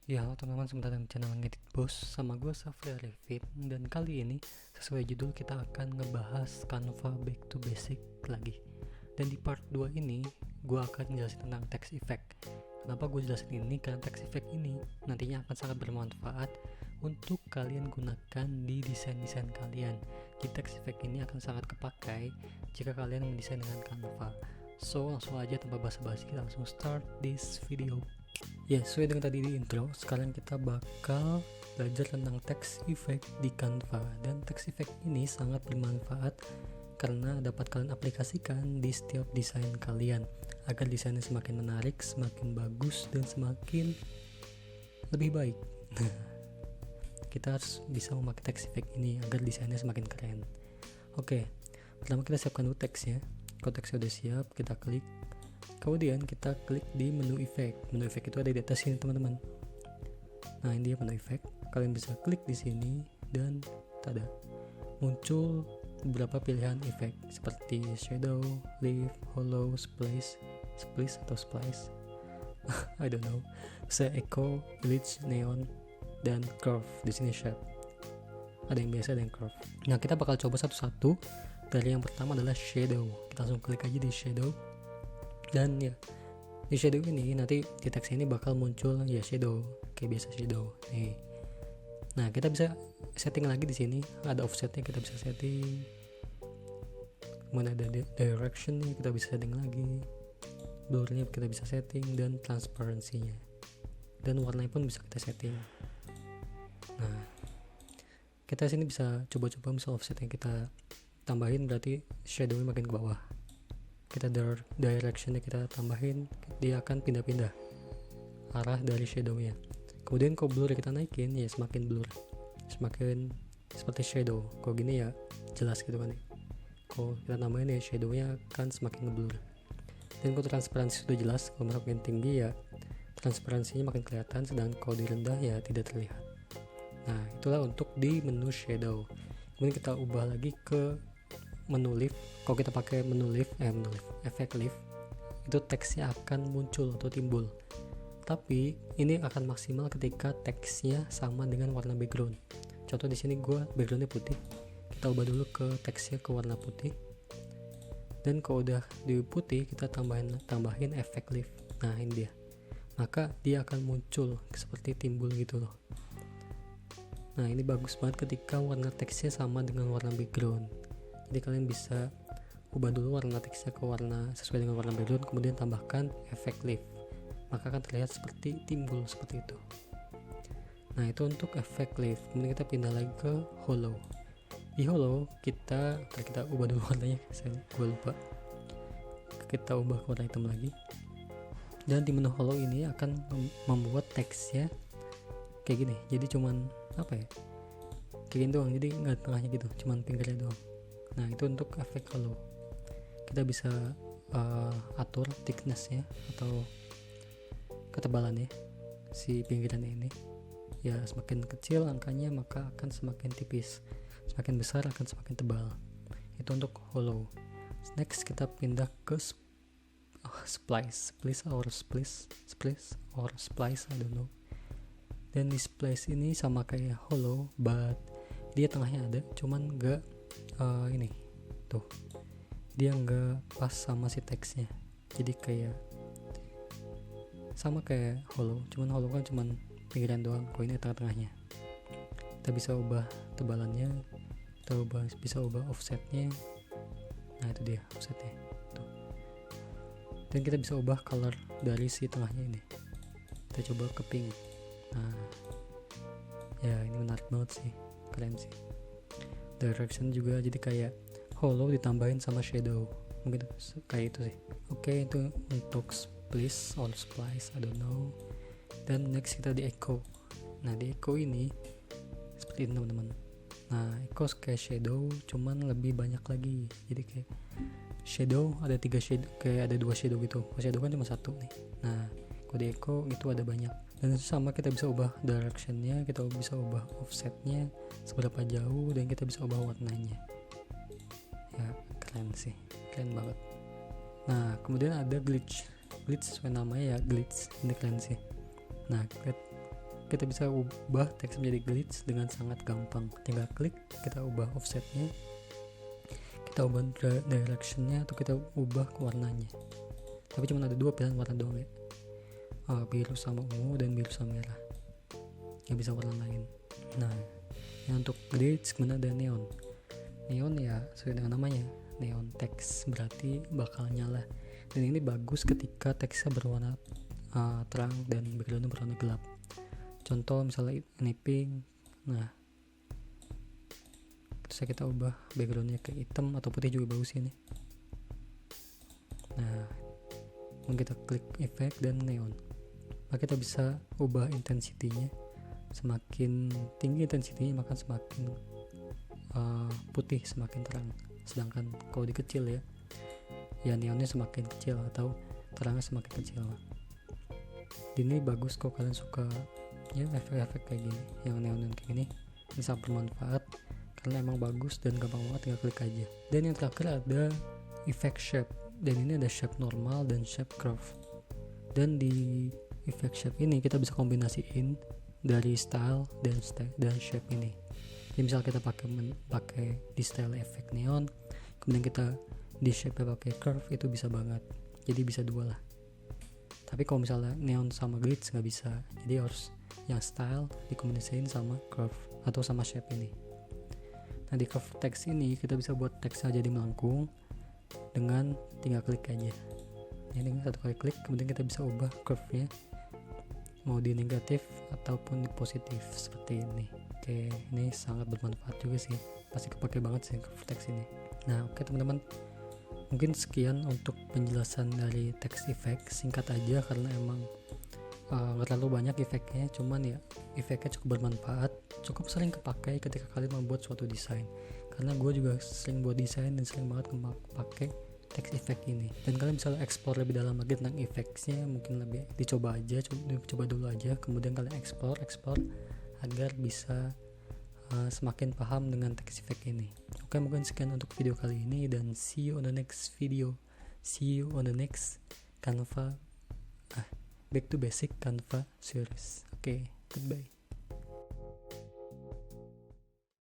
Ya, halo teman-teman, selamat datang di channel Ngedit Bos. Sama gue Safri Arifin. Dan kali ini sesuai judul kita akan ngebahas Canva Back to Basic lagi. Dan di part 2 ini gue akan jelasin tentang text effect. Kenapa gue jelasin ini? Karena text effect ini nantinya akan sangat bermanfaat untuk kalian gunakan di desain-desain kalian. Jadi text effect ini akan sangat kepakai jika kalian mendesain dengan Canva. So langsung aja tanpa basa-basi, kita langsung start this video. Ya, sesuai dengan tadi di intro, sekarang kita bakal belajar tentang text effect di Canva. Dan text effect ini sangat bermanfaat karena dapat kalian aplikasikan di setiap desain kalian agar desainnya semakin menarik, semakin bagus, dan semakin lebih baik. Kita harus bisa memakai text effect ini agar desainnya semakin keren. Oke, pertama kita siapkan dulu teksnya. Kalau teksnya udah siap, kita klik. Kemudian kita klik di menu effect. Menu effect itu ada di atas sini, teman-teman. Nah, ini dia menu effect. Kalian bisa klik di sini dan tada, muncul beberapa pilihan effect seperti shadow, leaf, hollow, splice atau splice. I don't know. Bisa echo, glitch, neon, dan curve. Di sini shape. Ada yang biasa, ada yang curve. Nah, kita bakal coba satu-satu. Dari yang pertama adalah shadow. Kita langsung klik aja di shadow. Dan ya, di shadow ini nanti di teks ini bakal muncul ya shadow kayak biasa shadow nih. Nah, kita bisa setting lagi di sini, ada offsetnya kita bisa setting. Kemudian ada direction nya kita bisa setting lagi, blurnya kita bisa setting, dan transparansinya dan warnanya pun bisa kita setting. Nah, kita sini bisa coba-coba misal offset yang kita tambahin berarti shadownya makin ke bawah. Kita directionnya kita tambahin, dia akan pindah-pindah arah dari shadownya. Kemudian kalau blur kita naikin, ya semakin blur, semakin seperti shadow. Kalau gini ya jelas gitu kan ya. Kalau kita tambahin ya shadownya akan semakin ngeblur. Dan kalau transparansi sudah jelas, kalau makin tinggi ya transparansinya makin kelihatan, sedangkan kalau direndah ya tidak terlihat. Nah, itulah untuk di menu shadow. Kemudian kita ubah lagi ke menu lift. Kalau kita pakai menu lift, efek lift, itu teksnya akan muncul atau timbul. Tapi ini akan maksimal ketika teksnya sama dengan warna background. Contoh di sini gue backgroundnya putih. Kita ubah dulu ke teksnya ke warna putih. Dan kalau udah di putih, kita tambahin efek lift. Nah, ini dia. Maka dia akan muncul seperti timbul gitu loh. Nah, ini bagus banget ketika warna teksnya sama dengan warna background. Jadi kalian bisa ubah dulu warna teksnya ke warna sesuai dengan warna background, kemudian tambahkan efek lift, maka akan terlihat seperti timbul seperti itu. Nah, itu untuk efek lift. Kemudian kita pindah lagi ke hollow. Di hollow kita ubah dulu warnanya, gue lupa. Kita ubah ke warna hitam lagi. Dan di menu hollow ini akan membuat teksnya kayak gini. Jadi cuman apa ya? Kayak gini doang. Jadi nggak tengahnya gitu, cuman pinggirnya doang. Nah, itu untuk efek hollow. Kita bisa atur thickness-nya atau ketebalannya si pinggirannya ini. Ya, semakin kecil angkanya maka akan semakin tipis, semakin besar akan semakin tebal. Itu untuk hollow. Next kita pindah ke splice I don't know. Dan di splice ini sama kayak hollow, but dia tengahnya ada, cuman enggak ini tuh, dia nggak pas sama si teksnya. Jadi kayak sama kayak hollow, cuman hollow kan cuman pinggiran doang, kalau ini tengah-tengahnya. Kita bisa ubah tebalannya, kita bisa ubah offsetnya. Nah, itu dia offsetnya tuh. Dan kita bisa ubah color dari si tengahnya ini. Kita coba ke pink. Nah, ya ini menarik banget sih, keren sih. Direction juga jadi kayak hollow ditambahin sama shadow, mungkin kayak itu sih. Oke, itu untuk splice or splice, I don't know. Dan next kita di echo. Nah, di echo ini seperti ini, teman-teman. Nah, echo kayak shadow, cuman lebih banyak lagi. Jadi kayak shadow ada 3 shadow, kayak ada 2 shadow gitu. Kalau shadow kan cuma 1 nih. Nah, kalau di echo itu ada banyak. Dan sama kita bisa ubah directionnya, kita bisa ubah offsetnya seberapa jauh, dan kita bisa ubah warnanya. Ya, keren sih, keren banget. Nah, kemudian ada glitch sesuai namanya ya, glitch. Ini keren sih. Nah, kita bisa ubah teks menjadi glitch dengan sangat gampang. Tinggal klik, kita ubah offsetnya, kita ubah directionnya, atau kita ubah warnanya. Tapi cuma ada 2 pilihan warna doang ya, biru sama ungu dan biru sama merah, nggak bisa warna lain. Nah, yang untuk glitch kemudian ada neon. Neon ya sesuai dengan namanya, neon text, berarti bakal nyala. Dan ini bagus ketika teksnya berwarna terang dan backgroundnya berwarna gelap. Contoh misalnya ini pink, nah terus kita ubah backgroundnya ke hitam atau putih juga bagus ini. Nah, kita klik efek dan neon, maka kita bisa ubah intensitinya. Semakin tinggi intensitinya maka semakin putih, semakin terang. Sedangkan kalau dikecil ya neonnya semakin kecil atau terangnya semakin kecil. Ini bagus kalau kalian suka ya efek-efek kayak gini, yang neon kayak gini. Ini sangat bermanfaat karena emang bagus dan gampang banget, tinggal klik aja. Dan yang terakhir ada effect shape, dan ini ada shape normal dan shape curve. Dan di effect shape ini kita bisa kombinasiin dari style dan shape ini. Jadi misal kita pakai di style efek neon, kemudian kita di shape pakai curve, itu bisa banget. Jadi bisa 2 lah. Tapi kalau misalnya neon sama glitch nggak bisa, jadi harus yang style dikombinasiin sama curve atau sama shape ini. Nah, di curve text ini kita bisa buat teksnya jadi melengkung dengan tinggal klik aja. Ini 1 kali klik, kemudian kita bisa ubah curve-nya mau di negatif ataupun di positif seperti ini. Oke, ini sangat bermanfaat juga sih, pasti kepake banget sih curve text ini. Nah, oke teman-teman, mungkin sekian untuk penjelasan dari text effect. Singkat aja karena emang gak terlalu banyak efeknya, cuman ya efeknya cukup bermanfaat, cukup sering kepakai ketika kalian membuat suatu desain. Karena gue juga sering buat desain dan sering banget pakai text effect ini. Dan kalian bisa explore lebih dalam lagi tentang effectsnya, mungkin lebih dicoba dulu aja, kemudian kalian explore agar bisa semakin paham dengan text effect ini. Oke, mungkin sekian untuk video kali ini, dan see you on the next video. See you on the next Canva Back to Basic Canva series. Oke, goodbye.